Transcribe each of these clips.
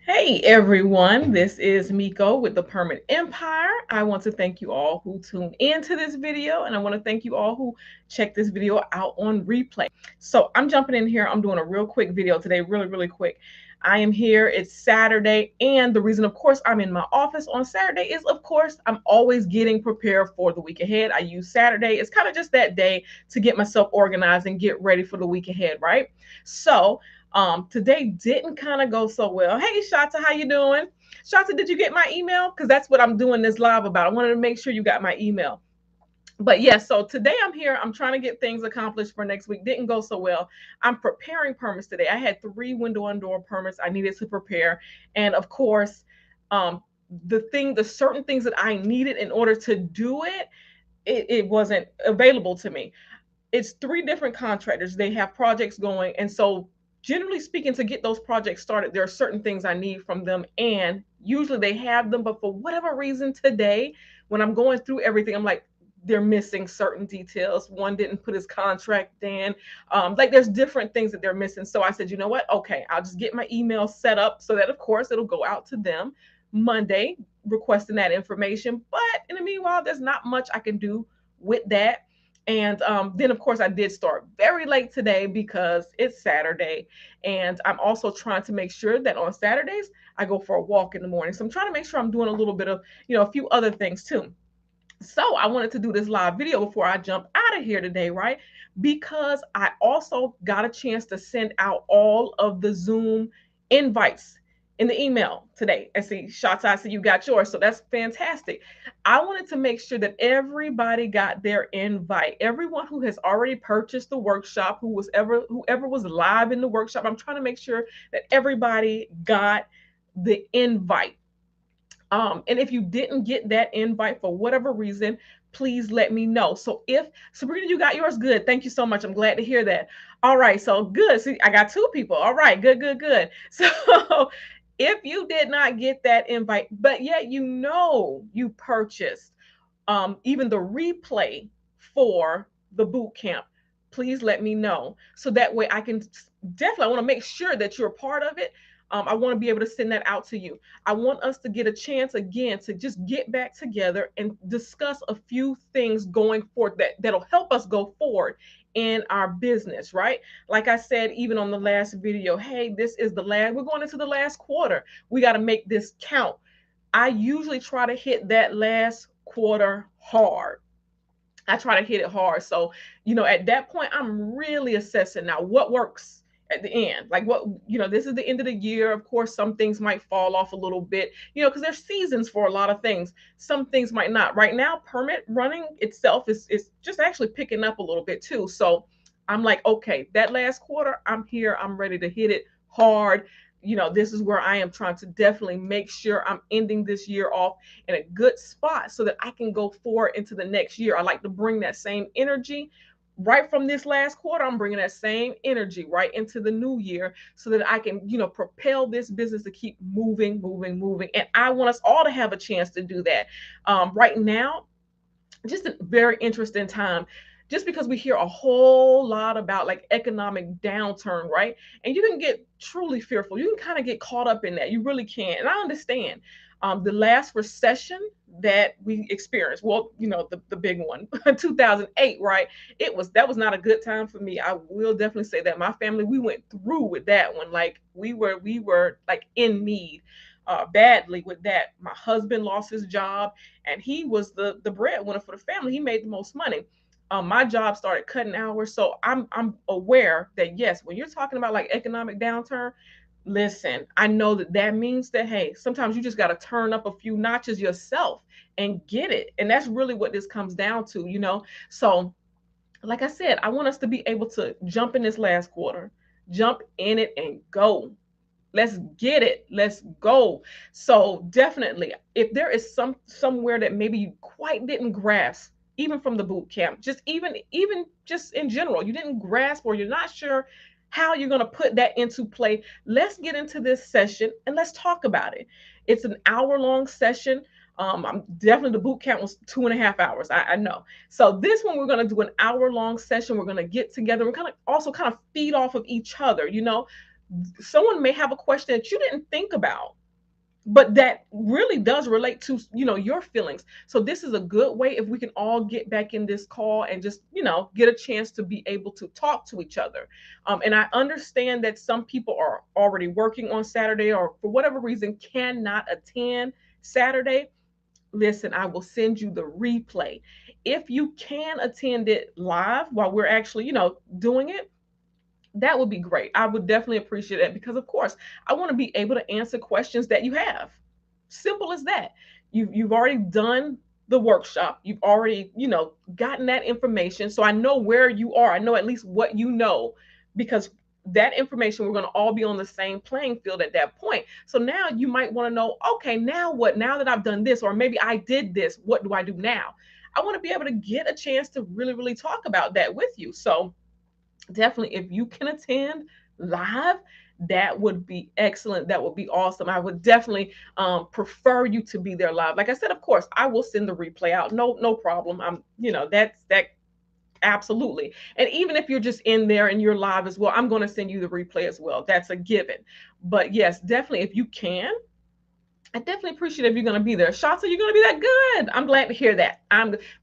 Hey everyone, this is Miko with the Permanent Empire. I want to thank you all who tuned into this video, and I want to thank you all who checked this video out on replay. So I'm jumping in here. I'm doing a real quick video today, really quick. I am here. It's Saturday, and the reason, of course, I'm in my office on Saturday is, of course, I'm always getting prepared for the week ahead. I use Saturday. It's kind of just that day to get myself organized and get ready for the week ahead, right? So today didn't kind of go so well. Hey Shanta, how you doing? Shanta, did you get my email? Because that's what I'm doing this live about. I wanted to make sure you got my email. But yes, so today I'm here. I'm trying to get things accomplished for next week. Didn't go so well. I'm preparing permits today. I had 3 window and door permits I needed to prepare. And of course, um, the certain things that I needed in order to do it wasn't available to me. It's 3 different contractors. They have projects going. And so, generally speaking, to get those projects started, there are certain things I need from them. And usually they have them. But for whatever reason today, when I'm going through everything, I'm like, they're missing certain details. One didn't put his contract in. Like there's different things that they're missing. So I said, you know what? Okay, I'll just get my email set up so that, of course, it'll go out to them Monday requesting that information. But in the meanwhile, there's not much I can do with that. And then, of course, I did start very late today because it's Saturday. And I'm also trying to make sure that on Saturdays, I go for a walk in the morning. So I'm trying to make sure I'm doing a little bit of, a few other things too. So I wanted to do this live video before I jump out of here today, right? Because I also got a chance to send out all of the Zoom invites in the email today. I see shots. I see you got yours. So that's fantastic. I wanted to make sure that everybody got their invite. Everyone who has already purchased the workshop, whoever was live in the workshop, I'm trying to make sure that everybody got the invite. And if you didn't get that invite for whatever reason, please let me know. So if Sabrina, you got yours, good. Thank you so much. I'm glad to hear that. All right, so good. See, I got 2 people. All right, good. So if you did not get that invite, but yet you purchased even the replay for the boot camp, please let me know so that way I can definitely. I want to make sure that you're a part of it. I want to be able to send that out to you. I want us to get a chance again to just get back together and discuss a few things going forward that'll help us go forward in our business, right? Like I said, even on the last video, hey, this is the last, we're going into the last quarter. We got to make this count. I usually try to hit that last quarter hard. I try to hit it hard. So, at that point, I'm really assessing now what works at the end. Like this is the end of the year. Of course, some things might fall off a little bit, because there's seasons for a lot of things. Some things might not. Right now, permit running itself is just actually picking up a little bit too. So I'm like, okay, that last quarter, I'm here. I'm ready to hit it hard. This is where I am trying to definitely make sure I'm ending this year off in a good spot so that I can go forward into the next year. I like to bring that same energy right from this last quarter. I'm bringing that same energy right into the new year so that I can, propel this business to keep moving. And I want us all to have a chance to do that. Right now, just a very interesting time, just because we hear a whole lot about like economic downturn, right? And you can get truly fearful. You can kind of get caught up in that. You really can. And I understand. The last recession that we experienced, well, the big one, 2008, right? That was not a good time for me. I will definitely say that. My family, we went through with that one. Like we were like in need badly with that. My husband lost his job, and he was the breadwinner for the family. He made the most money. My job started cutting hours, so I'm aware that yes, when you're talking about like economic downturn, listen, I know that means that hey, sometimes you just got to turn up a few notches yourself and get it, and that's really what this comes down to. So like I said, I want us to be able to jump in this last quarter, jump in it and go. Let's get it. Let's go. So definitely, if there is somewhere that maybe you quite didn't grasp, even from the boot camp, just even just in general, you didn't grasp or you're not sure how you're going to put that into play, let's get into this session and let's talk about it. It's an hour-long session. I'm definitely, the boot camp was 2.5 hours. I know. So this one we're going to do an hour-long session. We're going to get together. We're kind of also kind of feed off of each other. Someone may have a question that you didn't think about, but that really does relate to, your feelings. So this is a good way if we can all get back in this call and just, get a chance to be able to talk to each other. And I understand that some people are already working on Saturday, or for whatever reason cannot attend Saturday. Listen, I will send you the replay. If you can attend it live while we're actually, doing it, that would be great. I would definitely appreciate it, because of course I want to be able to answer questions that you have. Simple as that. You've already done the workshop. You've already, gotten that information. So I know where you are. I know at least what you know, because that information, we're going to all be on the same playing field at that point. So now you might want to know, okay, now what? Now that I've done this, or maybe I did this, what do I do now? I want to be able to get a chance to really, really talk about that with you. So definitely, if you can attend live, that would be excellent. That would be awesome. I would definitely prefer you to be there live. Like I said, of course I will send the replay out, no problem. I'm, that's that. Absolutely. And even if you're just in there and you're live as well, I'm going to send you the replay as well. That's a given. But yes, definitely, if you can, I definitely appreciate if you're going to be there. Shotzi, you're going to be that good. I'm glad to hear that.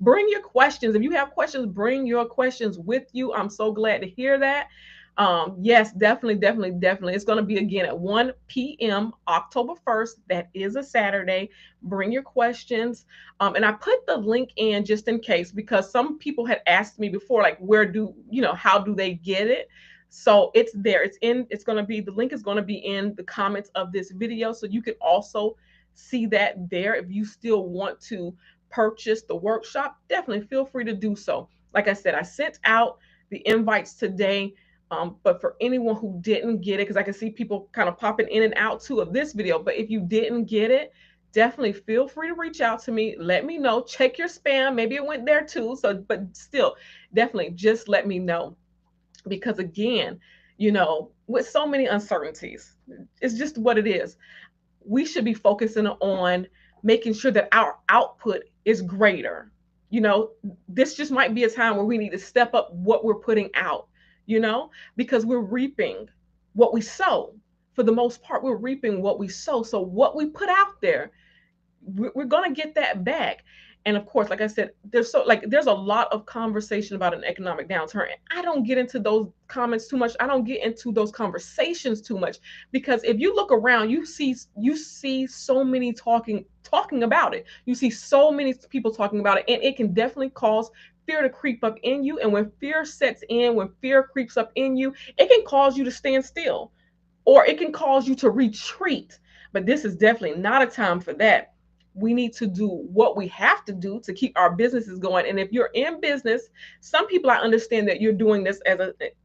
Bring your questions. If you have questions, bring your questions with you. I'm so glad to hear that. Yes, definitely, definitely, definitely. It's going to be again at 1 p.m. October 1st. That is a Saturday. Bring your questions. And I put the link in just in case, because some people had asked me before, like, how do they get it? So it's there. The link is going to be in the comments of this video. So you can also see that there. If you still want to purchase the workshop, definitely feel free to do so. Like I said, I sent out the invites today. But for anyone who didn't get it, because I can see people kind of popping in and out too of this video, but if you didn't get it, definitely feel free to reach out to me. Let me know. Check your spam. Maybe it went there too. So, but still, definitely just let me know, because again, with so many uncertainties, it's just what it is. We should be focusing on making sure that our output is greater. This just might be a time where we need to step up what we're putting out, because we're reaping what we sow. For the most part, we're reaping what we sow. So what we put out there, we're going to get that back. And of course, like I said, there's a lot of conversation about an economic downturn. I don't get into those comments too much. I don't get into those conversations too much, because if you look around, you see so many talking about it. You see so many people talking about it, and it can definitely cause fear to creep up in you. And when fear sets in, when fear creeps up in you, it can cause you to stand still, or it can cause you to retreat. But this is definitely not a time for that. We need to do what we have to do to keep our businesses going. And if you're in business, some people, I understand that you're doing this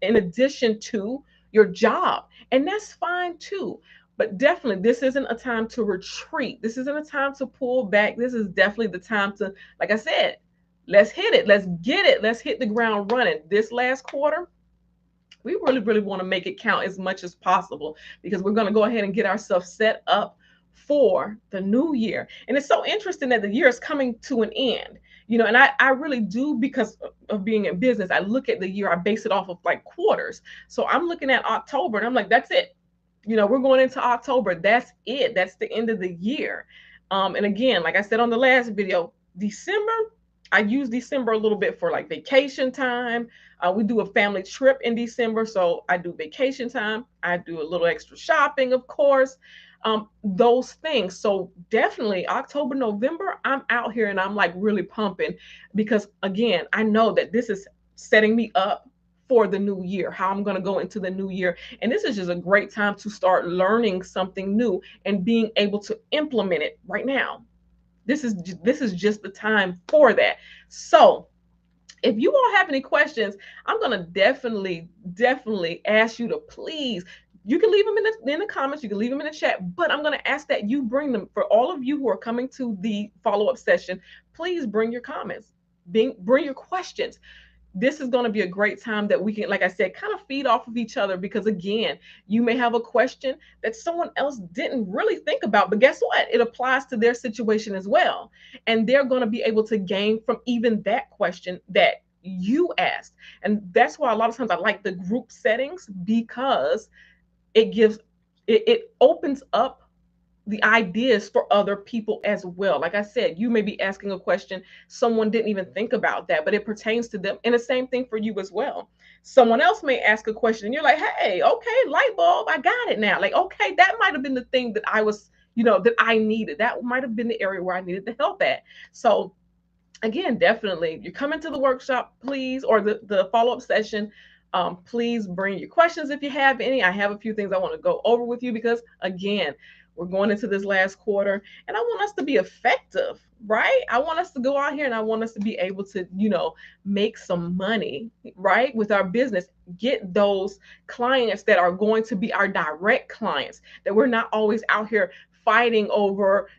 in addition to your job, and that's fine too. But definitely, this isn't a time to retreat. This isn't a time to pull back. This is definitely the time to, like I said, let's hit it. Let's get it. Let's hit the ground running. This last quarter, we really, really want to make it count as much as possible, because we're going to go ahead and get ourselves set up for the new year. And it's so interesting that the year is coming to an end, and I really do, because of being in business, I look at the year, I base it off of like quarters. So I'm looking at October and I'm like, that's it. We're going into October. That's it. That's the end of the year. And again, like I said on the last video, December, I use December a little bit for like vacation time. We do a family trip in December, so I do vacation time. I do a little extra shopping, of course, those things. So definitely October, November, I'm out here and I'm like really pumping, because again, I know that this is setting me up for the new year, how I'm going to go into the new year. And this is just a great time to start learning something new and being able to implement it right now. This is just the time for that. So if you all have any questions, I'm going to definitely ask you to please, you can leave them in the comments, you can leave them in the chat, but I'm going to ask that you bring them. For all of you who are coming to the follow-up session, please bring your comments, bring your questions. This is going to be a great time that we can, like I said, kind of feed off of each other, because again, you may have a question that someone else didn't really think about, but guess what? It applies to their situation as well. And they're going to be able to gain from even that question that you asked. And that's why a lot of times I like the group settings, because it opens up the ideas for other people as well. Like I said, you may be asking a question, someone didn't even think about that, but it pertains to them. And the same thing for you as well. Someone else may ask a question and you're like, hey, okay, light bulb, I got it now. Like, okay, that might have been the thing that I was, that I needed. That might have been the area where I needed the help at. So again, definitely, you come into the workshop, please, or the follow-up session. Please bring your questions if you have any. I have a few things I want to go over with you because, again, we're going into this last quarter and I want us to be effective, right? I want us to go out here and I want us to be able to, make some money, right, with our business. Get those clients that are going to be our direct clients, that we're not always out here fighting over,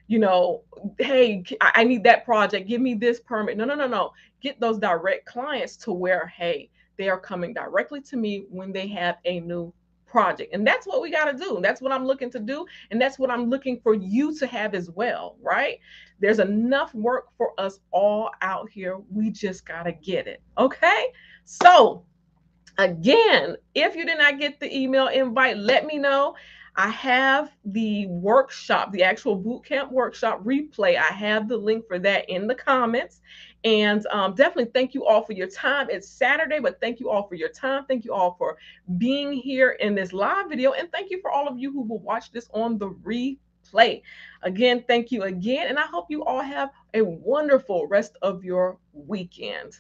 hey, I need that project, give me this permit. No, no, no, no. Get those direct clients to where, hey, they are coming directly to me when they have a new project. And that's what we got to do. That's what I'm looking to do. And that's what I'm looking for you to have as well, right? There's enough work for us all out here. We just got to get it. Okay. So, again, if you did not get the email invite, let me know. I have the workshop, the actual bootcamp workshop replay. I have the link for that in the comments. And definitely thank you all for your time. It's Saturday, but thank you all for your time. Thank you all for being here in this live video. And thank you for all of you who will watch this on the replay. Again, thank you again. And I hope you all have a wonderful rest of your weekend.